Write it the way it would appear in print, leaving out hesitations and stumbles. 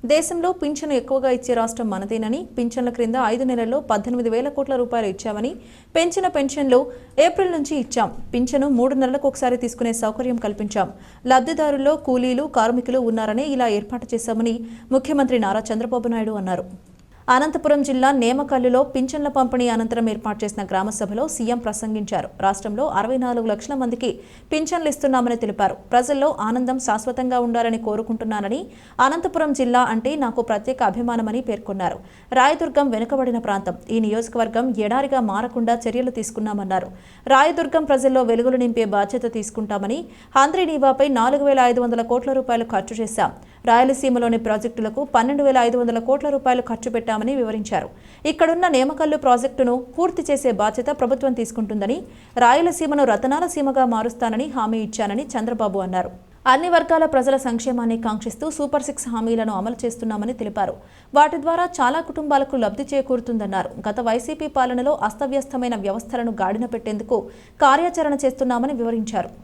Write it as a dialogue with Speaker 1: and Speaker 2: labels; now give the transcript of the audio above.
Speaker 1: దేశంలో పింఛను ఎక్కువగా ఇచ్చే రాష్ట్రం మనదేనని, పింఛన్ల క్రింద 5 నెలల్లో 18,000 కోట్ల రూపాయలు ఇచ్చామని, పెంచిన పెన్షన్లు ఏప్రిల్ నుంచి ఇచ్చాం. పింఛను 3 నెలలకు ఒకసారి తీసుకునే సౌకర్యం కల్పించాం. లబ్ధిదారుల్లో కూలీలు, కార్మికులు ఉన్నారని ఇలా ఏర్పాటు చేశామని ముఖ్యమంత్రి నారా చంద్రబాబు నాయుడు అన్నారు. అనంతపురం జిల్లా నేమకల్లులో పింఛన్ల పంపిణీ అనంతరం ఏర్పాటు చేసిన గ్రామ సభలో సీఎం ప్రసంగించారు. రాష్ట్రంలో 64 లక్షల మందికి పింఛన్లు ఇస్తున్నామని తెలిపారు. ప్రజల్లో ఆనందం శాశ్వతంగా ఉండాలని కోరుకుంటున్నానని, అనంతపురం జిల్లా అంటే నాకు ప్రత్యేక అభిమానమని పేర్కొన్నారు. రాయదుర్గం వెనుకబడిన ప్రాంతం. ఈ నియోజకవర్గం ఎడారిగా మారకుండా చర్యలు తీసుకున్నామన్నారు. రాయదుర్గం ప్రజల్లో వెలుగులు నింపే బాధ్యత తీసుకుంటామని, హంద్రీనీవాపై 4,500 కోట్ల రూపాయలు ఖర్చు చేశాం. రాయలసీమలోని ప్రాజెక్టులకు 12,500 కోట్ల రూపాయలు ఖర్చు పెట్టామని వివరించారు. ఇక్కడున్న నేమకల్లు ప్రాజెక్టును పూర్తి చేసే బాధ్యత ప్రభుత్వం తీసుకుంటుందని, రాయలసీమను రతనాల సీమగా మారుస్తానని హామీ ఇచ్చానని చంద్రబాబు అన్నారు. అన్ని వర్గాల ప్రజల సంక్షేమాన్ని కాంక్షిస్తూ సూపర్ 6 హామీలను అమలు చేస్తున్నామని తెలిపారు. వాటి ద్వారా చాలా కుటుంబాలకు లబ్ధి చేకూరుతుందన్నారు. గత వైసీపీ పాలనలో అస్తవ్యస్తమైన వ్యవస్థలను గాడిన పెట్టేందుకు కార్యాచరణ చేస్తున్నామని వివరించారు.